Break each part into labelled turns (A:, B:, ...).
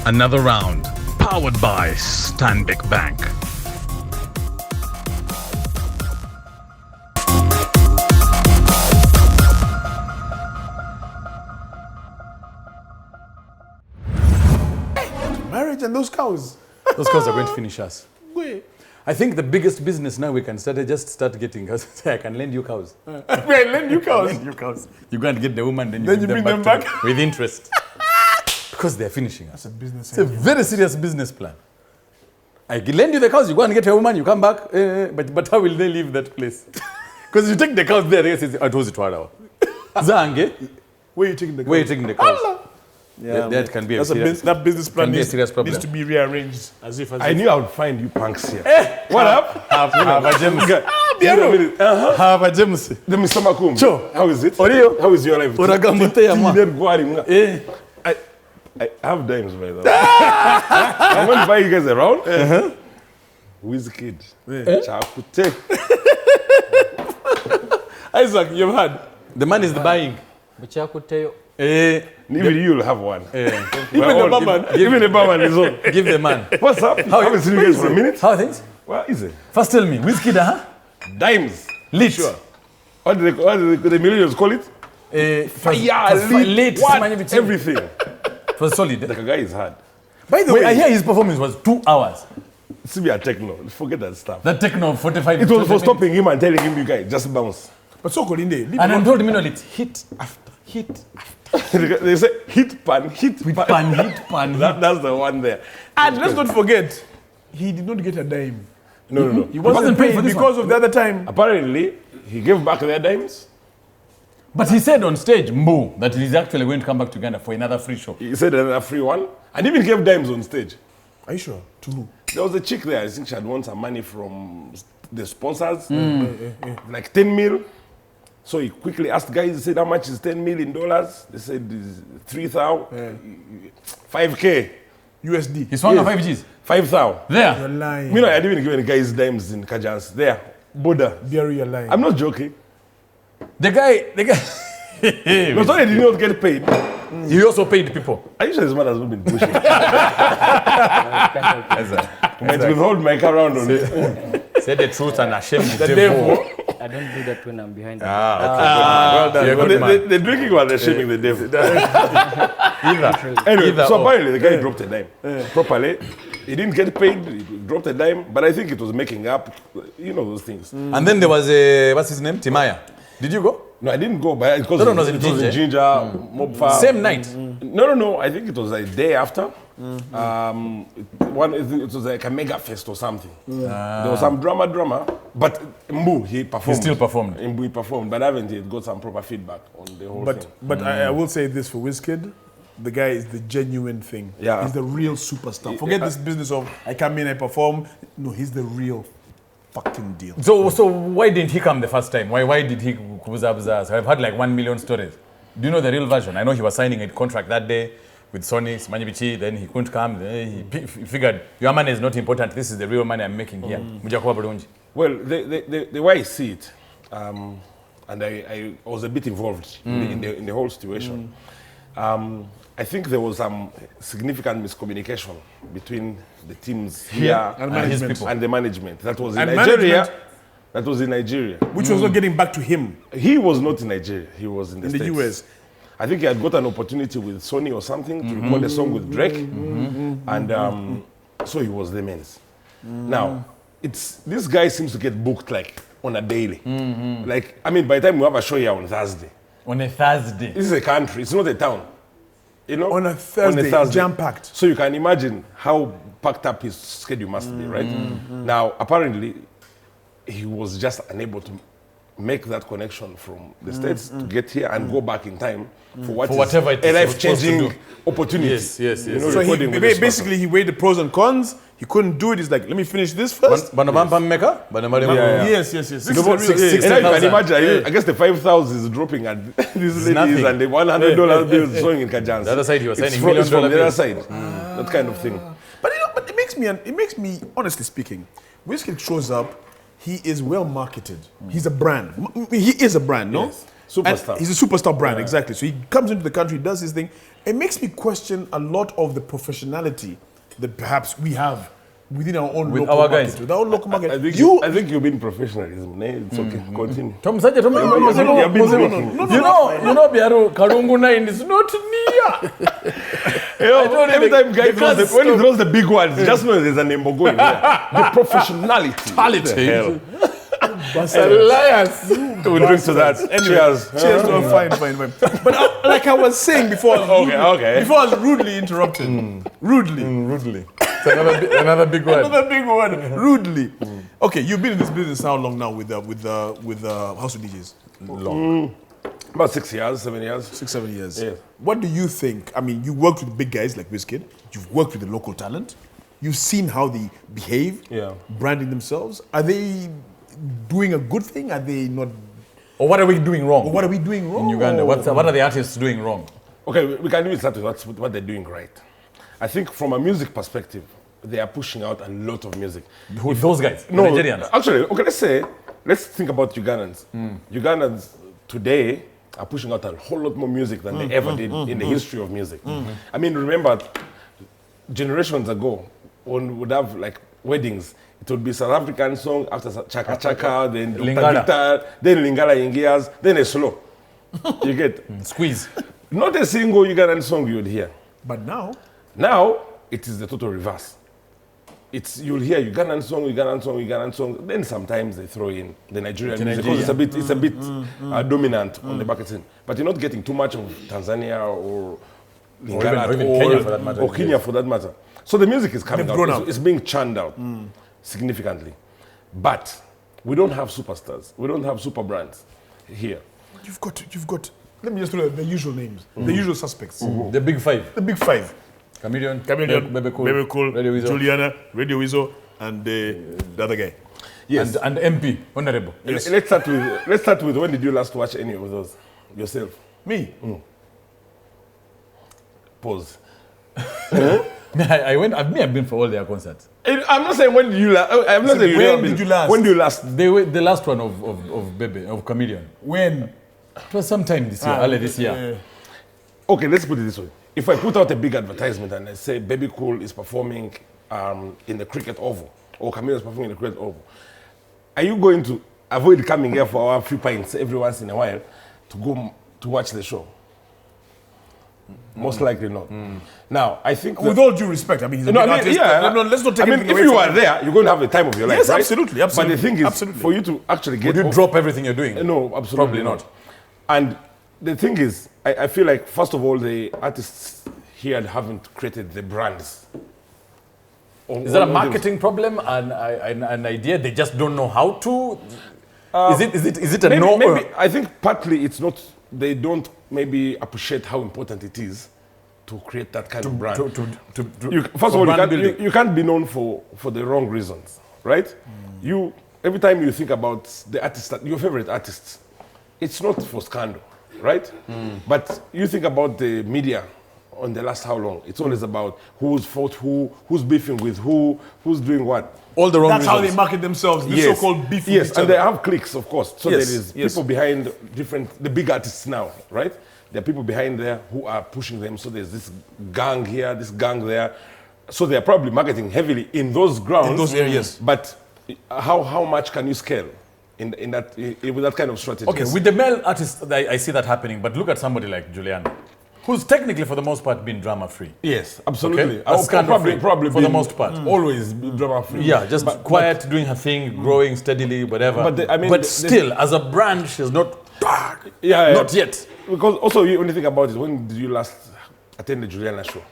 A: Another round, powered by Stanbic Bank.
B: Marriage and those cows.
C: Those cows are going to finish us.
B: Wait.
C: I think the biggest business now we can start is just start getting cows. I can lend you cows.
B: Wait, lend you cows.
C: Lend you cows. You go and get the woman, then
B: Then
C: you
B: you
C: bring
B: bring
C: them
B: them
C: back with interest. Because they're finishing us.
B: That's a business.
C: It's a very serious business plan. I lend you the cows, you go and get a woman, you come back, but how will they leave that place? Because you take the cows there, yes, I told you 12 hours. Zange,
B: Where are you taking the cows?
C: where are you taking the cows?
B: Allah. Yeah,
C: That can be a
B: that's
C: serious,
B: that business plan
C: can be a
B: needs,
C: serious problem.
B: needs to be rearranged as if.
D: I knew I would find you punks here.
C: What up? Have a James. Have a James.
D: The Mr. Makum.
C: Sure.
D: How is it?
C: Oriyo.
D: How is your life?
C: Uragamute ya mwa.
D: I have dimes by the way. I'm going to buy you guys around. Wizkid. Chakute.
B: Isaac, you've had.
C: The man is the buying.
D: Even you'll have one.
B: Even the barman.
D: Even the barman is on.
C: Give the man.
D: What's up? I haven't seen you guys for a minute.
C: How are things?
D: What is it?
C: First tell me, whiskey huh?
D: Dimes.
C: Lit.
D: Sure. What do the millennials call it? Fire,
C: late.
D: what? Everything.
C: It was solid.
D: Like a guy is hard.
C: By the way, I hear his performance was 2 hours.
D: See me at techno. Forget that stuff.
C: That techno 45
D: It was for
C: minutes.
D: stopping him and telling him, you guys, just bounce.
B: But so Kolinde, leave
C: And
B: him
C: I told him, you know, it's hit after hit after
D: They say hit pan, hit pan.
C: hit pan.
D: That's the one there.
B: And let's not forget, he did not get a dime.
D: No.
B: He wasn't
C: paid
B: paid
C: for this
B: because of the other time.
D: Apparently, he gave back their dimes.
C: But he said on stage, Mbo, that he's actually going to come back to Uganda for another free show.
D: He said another free one. And even gave dimes on stage.
B: Are you sure? To who?
D: There was a chick there, I think she had won some money from the sponsors. Like 10 mil. So he quickly asked guys, he said, how much is $10 million? They said, 3,000. 5K.
B: USD.
C: He swung 5Gs.
D: 5,000.
C: There.
B: You're lying.
D: You know, I didn't even give any guys dimes in Kajans. There. Boda.
B: Byaru, you're lying.
D: I'm not joking.
C: The guy.
D: No, sorry, he did not get paid.
C: He also paid people.
D: Are you sure his man has not been pushing? Might withhold my car around on it.
C: Say the truth and ashamed the
B: devil.
C: devil.
E: I don't do that when I'm behind the
C: Well done. You're a good man.
D: They're drinking while they're shaming the devil.
C: Either.
D: Anyway,
C: Either
D: so
C: or.
D: apparently the guy dropped a dime properly. He didn't get paid, he dropped a dime, but I think it was making up, you know, those things.
C: And then there was a, what's his name? Timaya. Did you go?
D: No, I didn't go, but because
C: No,
D: it was
C: in
D: in Ginger, Mob Farm.
C: Same night.
D: No, I think it was a day after. It was like a mega fest or something. There was some drama, but Mbu, he performed.
C: He still performed.
D: Mbu, he performed, but I haven't yet got some proper feedback on the whole thing.
B: But I will say this for Wizkid. The guy is the genuine thing.
D: Yeah.
B: He's the real superstar. Forget this business of I come in, I perform. No, he's the real fucking deal.
C: So why didn't he come the first time? Why did he kubuza? I've had like 1 million stories. Do you know the real version? I know he was signing a contract that day with Sony, Simanyibichi, then he couldn't come. Then he figured, your money is not important. This is the real money I'm making here.
D: Well, the way I see it, and I was a bit involved in the whole situation. I think there was some significant miscommunication between the teams here
C: and his people.
D: and the management. That was in
B: And
D: Nigeria.
B: management-
D: That was in Nigeria.
B: Which was not getting back to him
D: He was not in Nigeria. He was in the
B: in the
D: States.
B: US.
D: I think he had got an opportunity with Sony or something to record a song with Drake, and so he was the men's. Now, this guy seems to get booked like on a daily. Like, I mean, by the time we have a show here on Thursday,
C: On a Thursday.
D: this is a country. It's not a town. You know,
B: On a Thursday, jam-packed.
D: So you can imagine how packed up his schedule must be, right? Now, apparently, he was just unable to make that connection from the States to get here and go back in time for
C: whatever it is
D: a
C: you're
D: life-changing
C: supposed
D: opportunity.
C: Yes.
D: You know,
B: So
D: recording with this
B: basically he weighed the pros and cons. He couldn't do it. He's like, let me finish this first.
D: Yeah.
B: Yes. This is the real-
D: person. And now you can
C: 60,000.
D: imagine, I guess the 5,000 is dropping at these ladies
C: nothing.
D: and the $100 bills showing in Kajans.
C: The other side, he was
D: It's
C: signing
D: from,
C: $1
D: it's from the
C: million
D: other side. That kind of thing.
B: But it makes me, honestly speaking, Wizkid shows up. He is well marketed. He's a brand. He is a brand, no?
D: Yes. Superstar.
B: He's a superstar brand, exactly. So he comes into the country, does his thing. It makes me question a lot of the professionalism that perhaps we have within our own
C: With
B: local
C: our
B: market.
C: guys.
B: With our own local market.
D: I think you've been professionalism. It's okay. Continue.
C: Tom Saja, Tom,
D: You've been working.
C: you know, Byaru, Karungu 9 is not near.
D: Every time guy when he throws the big words, just know there's an embo going there. The professionality. What the hell?
C: Alliance.
D: We'll drink to that. Cheers.
B: Cheers to fine. But like I was saying before, before I was rudely interrupted. Rudely.
C: It's another big word.
B: Another big word. Rudely. Okay, you've been in this business how long now with House of DJs?
D: Long. About 6 years, 7 years.
B: 6-7 years.
D: Yeah.
B: What do you think? I mean, you worked with big guys like Wizkid. You've worked with the local talent. You've seen how they behave, branding themselves. Are they doing a good thing? Are they not?
C: Or what are we doing wrong?
B: Or what are we doing wrong?
C: In Uganda? What are the artists doing wrong?
D: Okay, we can even start with what they're doing right. I think from a music perspective, they are pushing out a lot of music.
C: Who, those guys?
D: No,
C: Nigerians?
D: actually, okay, let's think about Ugandans. Ugandans today are pushing out a whole lot more music than they ever did in the history of music. I mean, remember, generations ago, when we would have like weddings, it would be South African song after Chaka Chaka, then
C: Lingala.
D: Guitar, then Lingala Ingias, then a slow. You get?
C: Squeeze.
D: Not a single Ugandan song you would hear.
B: But now,
D: it is the total reverse. You'll hear Ugandan song, then sometimes they throw in the Nigerian music because it's a bit dominant on the market scene. But you're not getting too much of Tanzania or Lingala
C: or even Kenya for that matter.
D: or Kenya for that matter. So the music is coming
B: They've grown
D: out.
B: up.
D: It's being churned out significantly. But we don't have superstars. We don't have super brands here.
B: you've got. Let me just throw the usual names, the usual suspects,
C: The big five.
B: the big five:
C: Chameleon,
B: Baby Cool,
C: Radio Weasel.
B: Juliana, Radio Weasel, and the other guy.
D: Yes.
C: And MP, Honorable.
B: Yes.
D: Let's start with when did you last watch any of those yourself?
B: Me.
D: Pause.
C: I've been for all their concerts.
D: I'm not saying when did you last. I'm not saying
B: when did you last?
D: When do you last?
C: They were the last one of Bebe, of Chameleon.
B: When?
C: It was sometime this year, early this year.
D: Okay, let's put it this way. If I put out a big advertisement and I say Baby Cool is performing in the cricket oval, or Camille is performing in the cricket oval, are you going to avoid coming here for our few pints every once in a while to go to watch the show? Most likely not. Now, I think
B: With all due respect, I mean, he's a big artist. Let's not take anything
D: if
B: away
D: you
B: from
D: are
B: him.
D: there, you're going to have the time of your life,
B: Yes,
D: right?
B: absolutely.
D: But the thing is,
B: Absolutely.
D: for you to actually get
C: Would you
D: off-
C: drop everything you're doing?
D: No, absolutely
C: Probably not.
D: And the thing is, I feel like, first of all, the artists here haven't created the brands.
C: Is that a marketing problem? An idea? They just don't know how to? Is it a no?
D: Maybe, I think partly it's not, they don't maybe appreciate how important it is to create that kind of brand. First of all, you can't be known for the wrong reasons, right? Every time you think about the artist, your favorite artists, it's not for scandal, right? But you think about the media on the last how long, it's always about who's fought who, who's beefing with who, who's doing what.
C: All the wrong
B: That's how
C: reasons.
B: they market themselves. The
D: Yes.
B: so-called beef. with
D: Yes,
B: each
D: and
B: other.
D: they have cliques, of course. So
B: Yes,
D: there is
B: yes.
D: people behind the big artists now, right? There are people behind there who are pushing them. So there's this gang here, this gang there. So they are probably marketing heavily in those grounds.
B: In those areas.
D: But how much can you scale with that kind of strategy?
C: Okay, with the male artists, I see that happening. But look at somebody like Juliana, who's technically, for the most part, been drama-free.
D: Yes, absolutely.
C: Okay? Or scandal-free,
D: probably
C: for the
D: been
C: most part.
D: always drama-free.
C: Yeah, just quiet, doing her thing, growing steadily, whatever.
D: But
C: Still, as a brand, she's not.
D: Yeah,
C: Not yet.
D: Because also, you only think about it, when did you last attend the Juliana show?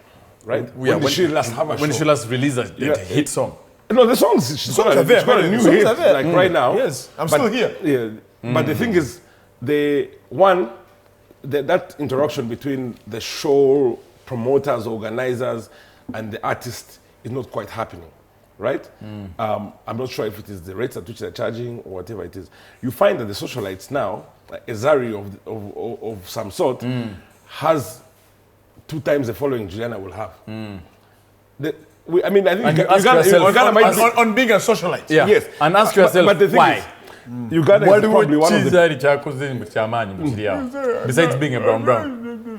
D: Right?
C: Yeah,
D: when did she last have a show?
C: When she last released a hit song.
D: No, the songs, she's got
B: are there,
D: she's got a
B: right?
D: new
B: The songs
D: hit
B: are there.
D: like right now.
B: Yes, I'm still here.
D: Yeah, but the thing is, that interaction between the show promoters, organizers, and the artist is not quite happening, right? I'm not sure if it is the rates at which they're charging or whatever it is. You find that the socialites now, like a Zari of some sort, has 2 times the following Juliana will have. I think
C: And you ask yourself,
B: On being a socialite.
C: Yeah.
D: yes.
C: And ask yourself
D: but the thing
C: why.
D: is, Uganda is probably one of the...
C: Besides being a brown.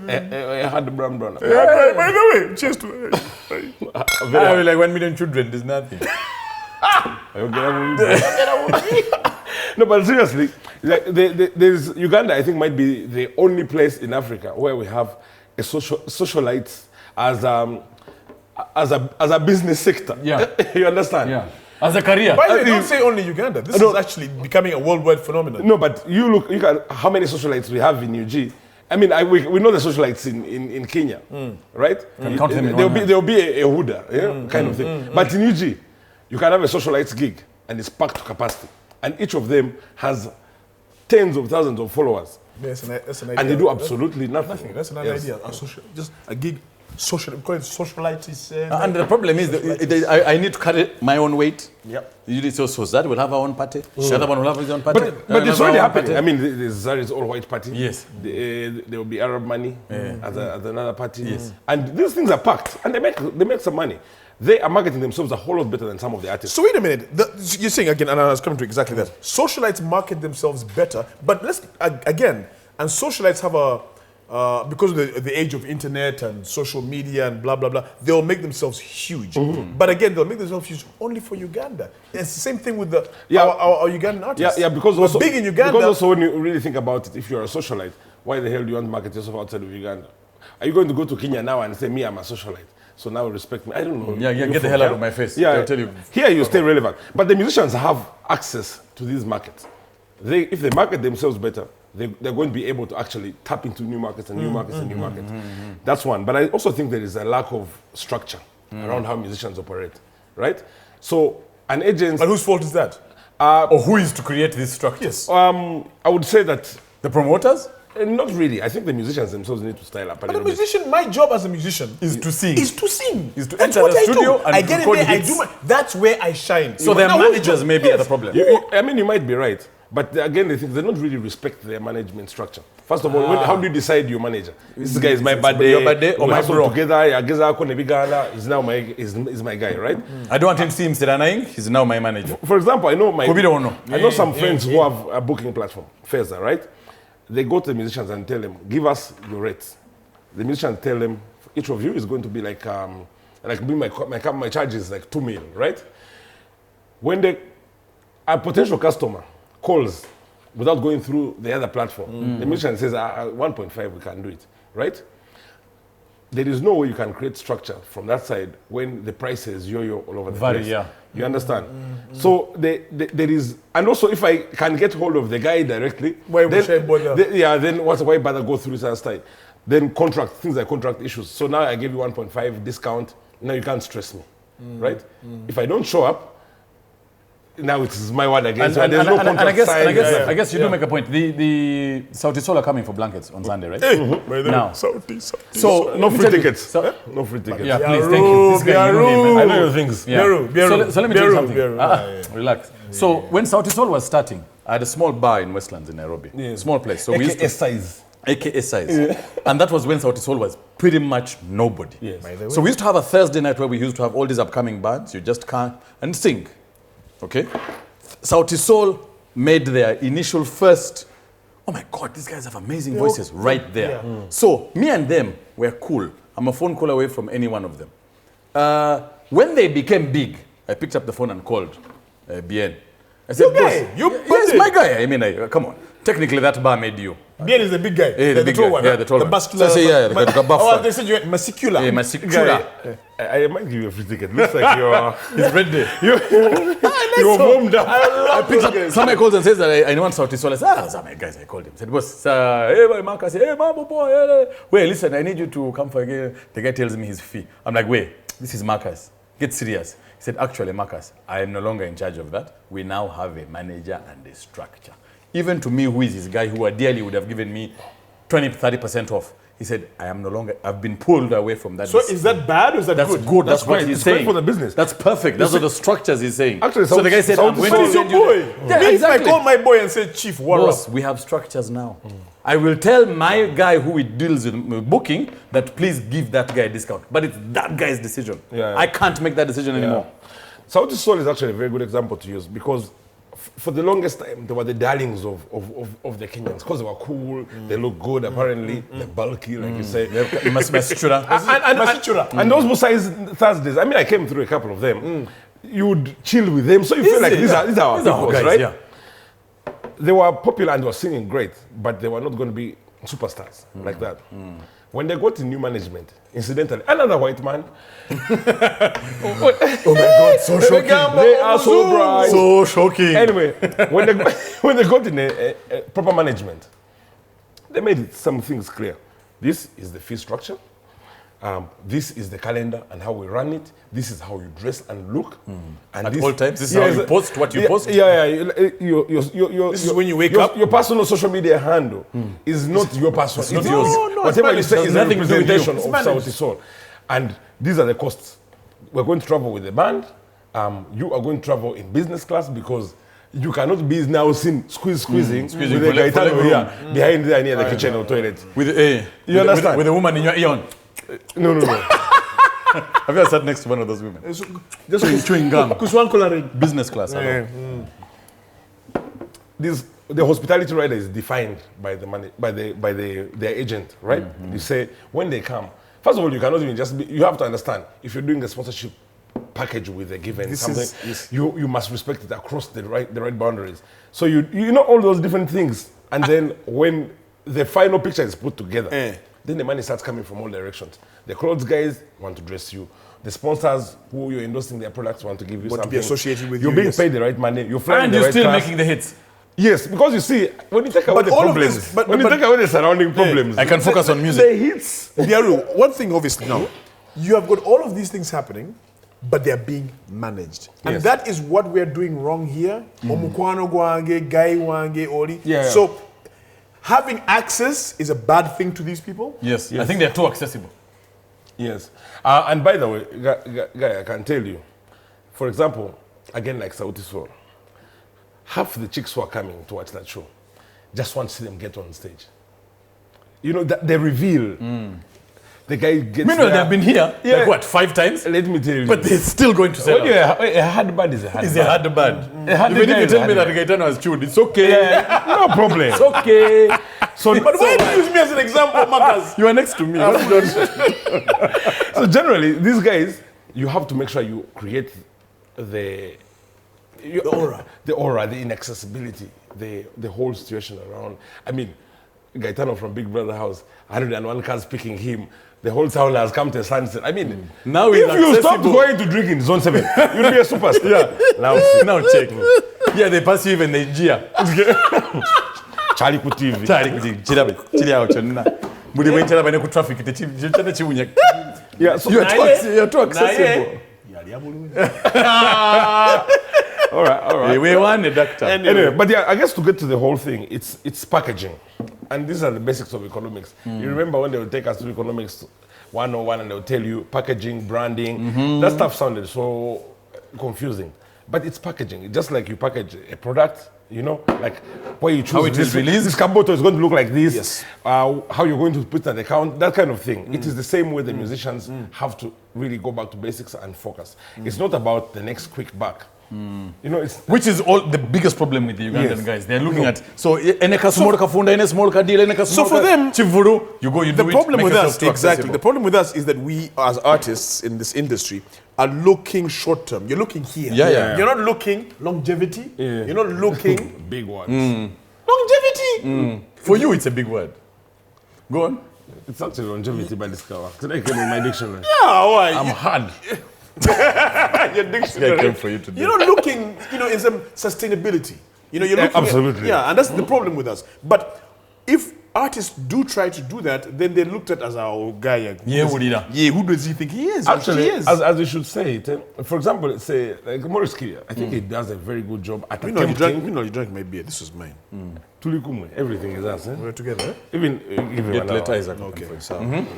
D: I had the brown.
B: By the way, cheers to
C: Like 1 million children, there's nothing.
D: No, but seriously, like there's Uganda. I think might be the only place in Africa where we have a socialite as a business sector.
C: Yeah.
D: You understand?
C: Yeah. As a career.
B: By the way, don't say only Uganda. This is actually becoming a worldwide phenomenon.
D: No, but you at how many socialites we have in UG. I mean, we know the socialites in Kenya, right?
C: Count them in
D: There'll be a Huda, kind of thing. But in UG, you can have a socialites gig and it's packed to capacity. And each of them has tens of thousands of followers.
B: That's an idea.
D: And they do absolutely nothing.
B: That's another idea. Just a gig. Social, because socialite is...
C: and the problem is that I need to carry my own weight.
D: Yep.
C: Usually, so that will have our own party. The other one will have his own party.
D: But it's already happening. I mean, the Zari's all-white party.
C: Yes.
D: There will be Arab money as another party.
C: Yes.
D: And these things are packed, and they make some money. They are marketing themselves a whole lot better than some of the artists.
B: So wait a minute. You're saying again, and I was coming to exactly that. Socialites market themselves better, but let's again, and socialites have because of the age of internet and social media and blah, blah, blah, they'll make themselves huge. But again, they'll make themselves huge only for Uganda. It's the same thing with our Ugandan artists.
D: Yeah, because also,
B: big in Uganda.
D: Because also when you really think about it, if you're a socialite, why the hell do you want to market yourself outside of Uganda? Are you going to go to Kenya now and say, me, I'm a socialite, so now respect me? I don't know.
C: Yeah, get the hell out of my face.
D: Yeah,
C: I'll tell you.
D: Here you stay relevant. But the musicians have access to these markets. If they market themselves better, they're going to be able to actually tap into new markets and new markets and new markets. That's one. But I also think there is a lack of structure around how musicians operate, right? So an agent...
B: But whose fault is that?
C: Or who is to create this structure?
B: Yes.
D: I would say that...
C: The promoters?
D: Not really. I think the musicians themselves need to style up a
B: But
D: little
B: a musician, my job as a musician
C: Is to sing.
B: Is to sing.
C: Is to
B: That's
C: enter
B: what
C: the
B: I
C: studio
B: do.
C: and
B: I get in
C: record
B: there,
C: hits.
B: that's where I shine.
C: So their
B: Now,
C: managers may be at the problem.
D: I mean, you might be right. But again, they don't really respect their management structure. First of all, how do you decide your manager? This guy is my buddy.
C: Your buddy or
D: we
C: my
D: hustle
C: bro?
D: together. He's now my guy, right?
C: I don't want him to see him Seranaing. He's now my manager.
D: For example, I know some friends who have a booking platform, Feza, right? They go to the musicians and tell them, give us your rates. The musicians tell them, each of you is going to be like my charge is like 2 million, right? When a potential customer calls without going through the other platform, the musician says, 1.5, we can do it, right? There is no way you can create structure from that side when the prices yo-yo all over the place.
C: Yeah.
D: You understand? So there is, and also if I can get hold of the guy directly,
B: Why would I bother?
D: then why bother go through this style? Then things like contract issues. So now I give you 1.5 discount. Now you can't stress me, right? If I don't show up, now it's my word again. So there's no contract
C: I guess you do make a point. The Sauti Sol are coming for blankets on Sunday, right?
B: By the way,
C: Now.
B: Sauti.
D: So no free tickets.
C: So-
D: No free tickets.
C: Yeah, please, thank you. This guy, you know him,
D: I
C: man.
D: know your things.
C: Yeah.
B: Byaru,
C: So let me tell you something.
B: Byaru.
C: Relax. So when Sauti Sol was starting, I had a small bar in Westlands in Nairobi. Small place. So we used to...
D: size.
C: AKA size. And that was when Sauti Sol was pretty much nobody.
D: Yes.
C: So we used to have a Thursday night where we used to have all these upcoming bands. You just can't and sing. Okay? Sauti Sol made their initial first, oh my God, these guys have amazing voices right there.
B: Yeah.
C: So me and them were cool. I'm a phone call away from any one of them. When they became big, I picked up the phone and called Bien. I said,
B: Your guy,
C: "Boss,
B: your
C: yes,
B: buddy."
C: my guy. I mean, come on. Technically, that bar made you.
B: Bien is the big guy.
C: Yeah, the big
B: tall
C: guy.
B: one.
C: Yeah, the tall
B: the
C: one.
B: muscular.
C: So, yeah, the buff
B: Oh,
C: one.
B: they said you were muscular.
C: Yeah, Masikura.
D: I might give you a free ticket. Looks like you're
C: He's ready.
D: you're warmed up.
C: I picked up, somebody calls and says that I know Sauti Sol. I said, my guys, I called him. I said, boss, hey, boy, Marcus, hey, mambo, boy. Wait, listen, I need you to come for a game. The guy tells me his fee. I'm like, wait, this is Marcus. Get serious. He said, actually, Marcus, I am no longer in charge of that. We now have a manager and a structure. Even to me, who is this guy who ideally would have given me 20-30% off, he said, I am no longer, I've been pulled away from that.
B: So is that bad or is that
C: That's
B: good?
C: good. That's what
D: great.
C: he's
D: It's great
C: saying.
D: for the business.
C: That's perfect. That's what the structures he's saying.
D: Actually,
C: so the guy said, I'm
D: Sauti
C: going
D: Sol
C: to
B: It's your
C: send you
B: boy.
C: Yeah,
B: Me,
C: exactly.
B: if I call my boy and say, Chief, what
C: Boss,
B: up?
C: we have structures now. I will tell my guy who deals with booking that please give that guy a discount. But it's that guy's decision.
D: Yeah.
C: I can't make that decision anymore.
D: Sauti Sol is actually a very good example to use because for the longest time, they were the darlings of the Kenyans because they were cool, they look good apparently, they're bulky, like you say. And those Musai's Thursdays, I mean, I came through a couple of them. You would chill with them, so you feel like these are our people, right?
C: Yeah.
D: They were popular and they were singing great, but they were not going to be superstars like that. When they got in new management, incidentally, another white man.
B: Oh my God, so shocking.
D: They are so bright.
C: So shocking.
D: Anyway, when they got in a proper management, they made some things clear. This is the fee structure. This is the calendar and how we run it. This is how you dress and look. And
C: At all times, this is how you post what you post.
B: This is when you wake up.
D: Your personal social media handle is not your personal. It's
C: not
D: yours.
C: yours.
B: No,
D: Whatever you say is a
C: nothing to do with you.
D: representation
B: It's
D: of
B: managed.
D: Sauti Sol. And these are the costs. We're going to travel with the band. You are going to travel in business class because you cannot be now seen squeezing with
C: for
D: a
C: leg
D: Gaetano
C: room.
D: here behind there near the kitchen or toilet.
C: You
D: understand?
C: With a woman in your eon.
D: No.
C: Have you ever sat next to one of those women?
B: Just
C: Chewing gum.
B: Kuswan coloring.
C: Business class. hello.
D: The hospitality rider is defined by their agent, right? You say when they come. First of all, you cannot even just be. You have to understand if you're doing a sponsorship package with a given something, you must respect it across the right boundaries. So you know all those different things, and then when the final picture is put together, then the money starts coming from all directions. The clothes guys want to dress you. The sponsors who you're endorsing their products want to give you
B: Want to
D: something.
B: be associated with
D: you're
B: you,
D: being
B: yes.
D: paid the right money. You're flying
C: And
D: the
C: you're
D: right
C: still
D: class.
C: making the hits.
D: Yes, because you see, when you take away
B: But
D: the
B: all of
D: problems,
B: this- but-
D: when you
B: but-
D: take away the surrounding problems,
C: I can focus on music.
D: the hits.
B: Byaru, one thing obviously now, you have got all of these things happening, but they're being managed. And
D: Yes.
B: that is what we're doing wrong here. Omukwano gwange, gai wange, ori.
D: Yeah.
B: So having access is a bad thing to these people.
C: Yes. I think they're too accessible.
D: Yes. And by the way, Guy, I can tell you, for example, again like Sauti Sol, half the chicks who are coming to watch that show just want to see them get on stage. You know, that they reveal. The guy gets
C: Meanwhile,
D: there.
C: they've been here,
D: Yeah.
C: like what, 5 times?
D: Let me tell you.
C: But they're still going to sell
D: when
C: out.
D: a hard bad is a hard
C: It's
D: bad.
C: a hard bad.
D: A hard
C: Even
D: guy
C: if you
D: is
C: tell
D: a
C: me
D: hard
C: that Gaetano has chewed, it's okay.
D: No problem.
C: It's okay.
D: So,
B: But why do you use me as an example, Marcus?
C: You are next to me.
D: so generally, these guys, you have to make sure you create the aura, the inaccessibility, the whole situation around. I mean, Gaetano from Big Brother House, 101 cars picking him. The whole town has come to a standstill. I mean,
C: Now
D: if
C: it's
D: you stopped
C: accessible.
D: going to drink in Zone 7, you'll be a superstar. Now,
C: Now check. Yeah, they pass you even Nigeria.
D: Charlie TV.
C: Chili out. Buli wenchera bane ku traffic techana chibunya.
D: Yeah, so
C: You're too accessible.
D: all right.
C: We want a doctor.
D: Anyway, but yeah, I guess to get to the whole thing, it's packaging. And these are the basics of economics. You remember when they would take us to economics 101 and they would tell you packaging, branding. That stuff sounded so confusing. But it's packaging. Just like you package a product, you know, like where you choose
C: How it is released.
D: This Kamboto is going to look like this.
B: Yes.
D: How you're going to put an account, that kind of thing. It is the same way the musicians have to really go back to basics and focus. It's not about the next quick buck. You know, it's
C: Which is all the biggest problem with the Ugandan
D: Yes.
C: guys. They're looking at eneka small kafunda, ene small kadila, eneka small.
B: for them,
C: chivuru, you go, you
B: The
C: do
B: problem
C: it.
B: with
C: make
B: us,
C: yourself too
B: exactly.
C: accessible.
B: The problem with us is that we, as artists in this industry, are looking short term. You're looking here.
C: Yeah.
B: You're not looking longevity.
D: Yeah.
B: You're not looking
D: big ones.
B: longevity.
C: For you, it's a big word. Go on.
D: It's actually longevity by this cover. Today came in my dictionary.
B: Why?
C: I'm hard.
B: Your
C: I
B: dictionary.
C: came for you today.
B: You're not looking, in some sustainability. You're looking at-
D: absolutely.
B: and that's the problem with us. But if artists do try to do that, then they're looked at as our guy.
C: Yeah, Wudida.
B: Yeah, who does he think he is?
D: Actually,
B: he is.
D: as you should say it, for example, say like Maurice Kia, I think he does a very good job at
B: you drank
D: attempting.
B: my beer. This was mine.
D: Tulikumwe, everything is us.
B: We're together. Eh?
D: Even give him
C: Get
D: an
C: later,
D: hour.
C: Isaac.
B: Okay.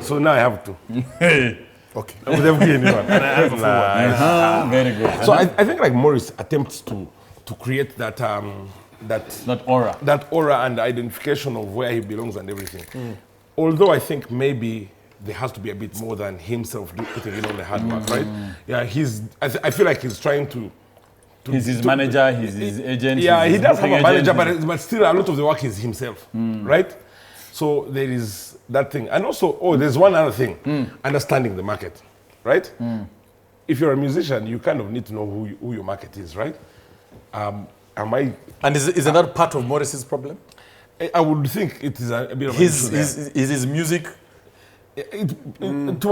D: So now I have to.
C: Hey.
B: Okay.
D: With every one. Nice.
C: Very good.
D: So I think like Maurice attempts to create that
C: Not aura.
D: that aura and identification of where he belongs and everything. Although I think maybe there has to be a bit more than himself putting in all the hard work, right? Yeah, I feel like he's trying to
C: He's his manager, he's his agent.
D: Yeah,
C: he's
D: he does have
C: booking
D: a manager,
C: agent.
D: but still a lot of the work is himself, right? So there is that thing. And also, there's one other thing, understanding the market, right? If you're a musician, you kind of need to know who your market is, right?
C: And isn't that part of Morris's problem?
D: I would think it is a bit of
C: His music
D: to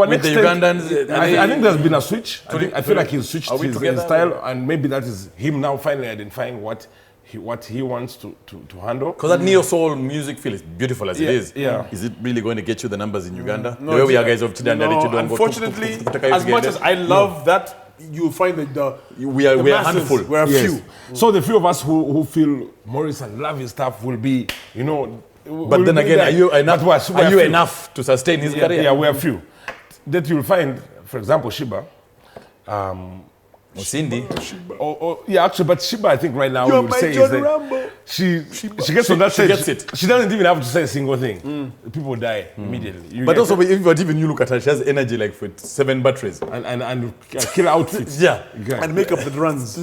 D: an
C: with the
D: extent,
C: Ugandans.
D: I think there's been a switch. I feel like he's switched
C: Are we
D: his
C: together?
D: style, and maybe that is him now finally identifying what he wants to handle.
C: Because that neo soul music feel is beautiful as it is.
D: Yeah.
C: Is it really going to get you the numbers in Uganda? The way we are guys of Tidanda,
B: unfortunately, as much as I love that, you'll find that
C: we are a
B: masses,
C: handful.
B: we're a few.
D: So the few of us who feel Morris and love his stuff will be,
C: But then again, are you enough to sustain his career?
D: Yeah, we are few. That you'll find, for example, Shiba.
C: Or Cindy.
D: Yeah, actually, but Shiba, I think right now
B: You're
D: would
B: my
D: say
B: John
D: is that
B: Rambo.
D: she gets on that
C: she
D: stage.
C: gets it.
D: She doesn't even have to say a single thing. People die immediately. You
C: But
D: get
C: also,
D: it?
C: even you look at her, she has energy like for 7 batteries.
D: and kill outfits.
C: Yeah.
D: Okay.
B: And make up the runs.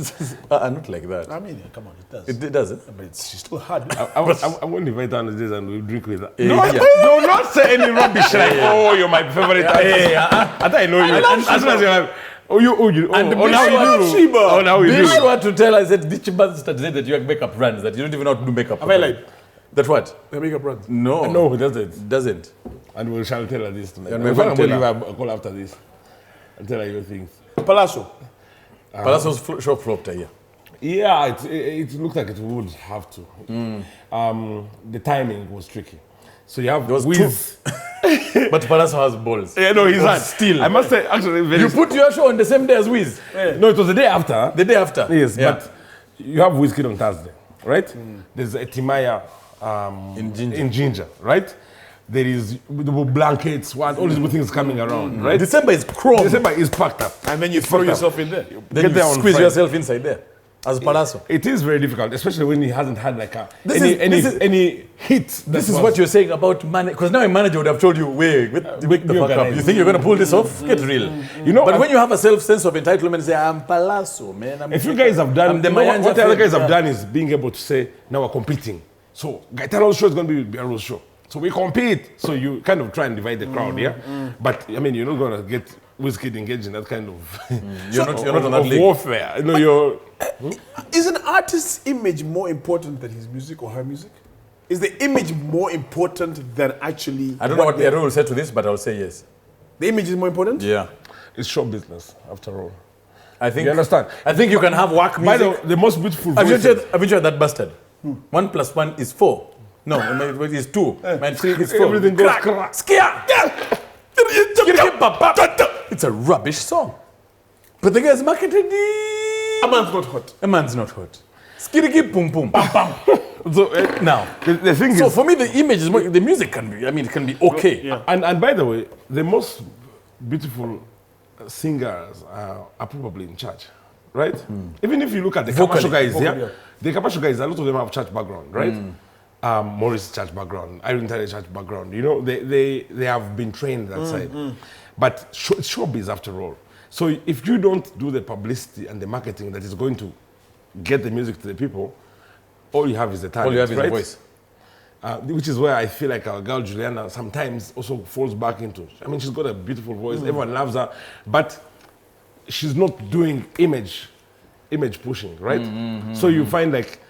C: Not like that.
B: I mean, come on, it does.
C: It doesn't.
B: But she's still hard.
D: I'm going to invite her on this and we'll drink with her.
C: No, yeah.
D: Do not say any rubbish like, oh, you're my favorite artist. I thought I know you. As soon as you're like, now you do. Oh, now you
C: Be
D: do.
C: sure to tell us that this Chiba said that you have makeup runs, that you don't even know how to do makeup.
B: Am I like,
C: That what?
B: the makeup runs?
C: No.
D: No, it doesn't.
C: It doesn't.
D: And we shall tell her this tonight.
C: And
D: We're
C: we're
D: going
C: gonna
D: to give
C: tell
D: her a call after this and tell her your things.
B: Palazzo.
C: Palazzo's show flopped here.
D: Yeah, it looked like it would have to. The timing was tricky. So you have
C: There was
D: Wiz.
C: But Palazzo has balls.
D: Yeah, no, he's not.
C: Still.
D: I must say, actually, very.
C: You put your show on the same day as Wiz.
D: No, it was the day after.
C: The day after.
D: Yes,
C: Yeah.
D: but you have Whiskey on Thursday, right? There's a Timaya in Ginger, right? There is the blankets, all these things coming around, right?
C: December is chrome.
D: December is packed up.
B: And then you throw yourself in there.
C: Then
D: Get
C: you
D: there on
C: squeeze
D: Friday.
C: yourself inside there. As Palazzo.
D: It is very difficult, especially when he hasn't had like any hit.
C: This is what you're saying about manage. Because now a manager would have told you, wake the fuck up. You think you're going to pull this off? Get real. But when you have a sense of entitlement and say, I'm Palazzo, man.
D: If you guys have done,
C: I'm the
D: what the
C: Mayanja
D: other guys
C: friend.
D: have done is being able to say, now we're competing. So Gaetano's show is going to be Byaru's show. So we compete. So you kind of try and divide the crowd, yeah? But I mean, you're not going to get Wizkid engaged in that kind of,
C: You're not on that league.
D: warfare. No, you're...
B: Is an artist's image more important than his music or her music? Is the image more important than actually...
C: I don't know what Byaru will say to this, but I'll say yes.
B: The image is more important?
C: Yeah.
D: It's show business, after all.
C: I think
D: You understand?
C: I think you can have work
D: By
C: music.
D: the most beautiful
C: Have you
D: voices...
C: tried that bastard? 1 + 1 is 4. No, it is 2. Man, 3 is 4.
D: Everything goes
C: Crack.
D: crack.
C: Skia. It's a rubbish song. But the guy's marketed it.
B: A man's not hot.
C: A man's not hot. Skiriki pum pum. Bam bam.
D: So,
C: Now,
D: the thing
C: so
D: is...
C: for me, the image is more, the music can be, it can be okay.
B: Yeah.
D: And by the way, the most beautiful singers are probably in church, right? Even if you look at the
C: Vocally.
D: Kamasho guys,
B: Vocally,
D: yeah?
B: yeah.
D: The Kamasho guys, a lot of them have church background, right? Morris church background, Irene Tare church background. You know, they have been trained that side. But it's showbiz after all. So if you don't do the publicity and the marketing that is going to get the music to the people, all you have is the talent,
C: All you have is
D: right?
C: the voice.
D: Which is where I feel like our girl Juliana sometimes also falls back into. I mean, she's got a beautiful voice. Everyone loves her, but she's not doing image pushing, right? So you find like,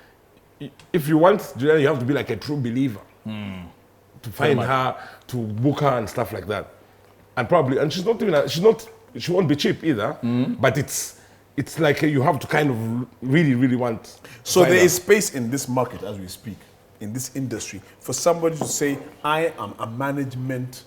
D: if you want Juliana, you have to be like a true believer to find her, to book her and stuff like that. And she's not even. She won't be cheap either. But it's like you have to kind of really want.
B: So there is space in this market as we speak, in this industry, for somebody to say, I am a management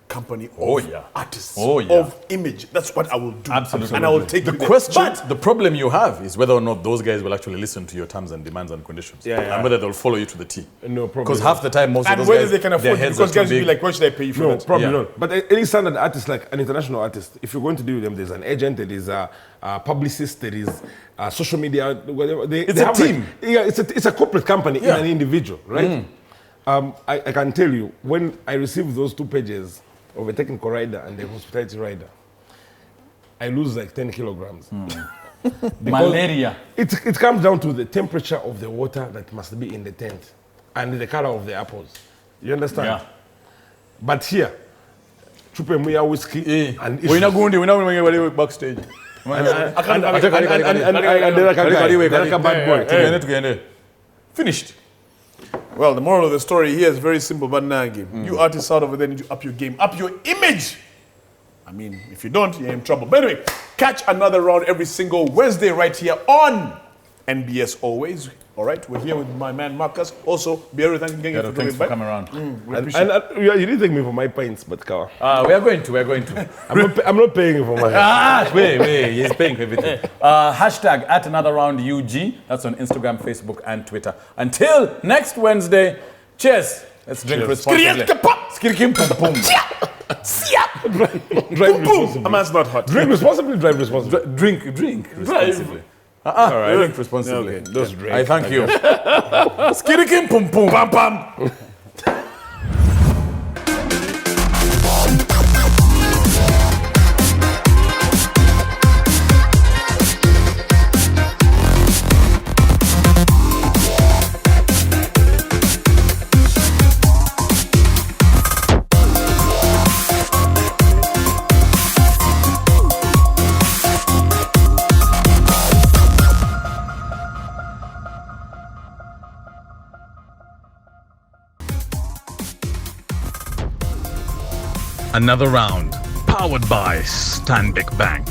B: company of artists, of image. That's what I will do.
C: Absolutely.
B: And I will take
C: the
B: you there.
C: question.
B: But
C: The problem you have is whether or not those guys will actually listen to your terms and demands and conditions, and whether they'll follow you to the T.
D: No problem.
C: Because half the time, most of
B: and
C: those
B: whether
C: guys,
B: they can
C: their
B: afford it,
C: heads
B: because
C: are too
B: guys will be
C: big.
B: like, why should I pay you for
D: No,
B: that?
D: probably
C: Yeah.
D: not. But any standard artist, like an international artist, if you're going to deal with them, there's an agent, there is a publicist, there is social media, whatever.
C: It's a
D: have
C: team.
D: It's a corporate company in an individual, right? I can tell you, when I received those 2 pages of a technical rider and a hospitality rider, I lose like 10 kilograms.
C: Malaria.
D: It comes down to the temperature of the water that must be in the tent and the color of the apples. You understand?
C: Yeah.
D: But here, chupe muya whiskey and
C: We're not going to backstage. Finished.
B: Well, the moral of the story here is very simple, but you artists out over there need to up your game, up your image. I mean, if you don't, you're in trouble. But anyway, catch another round every single Wednesday right here on NBS always. All right, we're here with my man Marcus. Also, Byaru, thank you again
C: Thanks for coming around.
B: We appreciate it.
D: you didn't take me for my pints, but Kawa.
C: We are going to.
D: I'm not paying you for my.
C: Wait, he's paying for everything. Hashtag at another round UG. That's on Instagram, Facebook, and Twitter. Until next Wednesday, cheers. Let's drink responsibly. Skirikim pum pum.
D: Drive responsibly.
B: A man's not hot.
D: Drink responsibly, drive responsibly.
C: Drink responsibly.
D: All right.
C: Drink responsibly.
B: Okay, those drink.
C: I thank you. Skirikim pum pum.
B: Pam pam.
A: Another round. Powered by Stanbic Bank.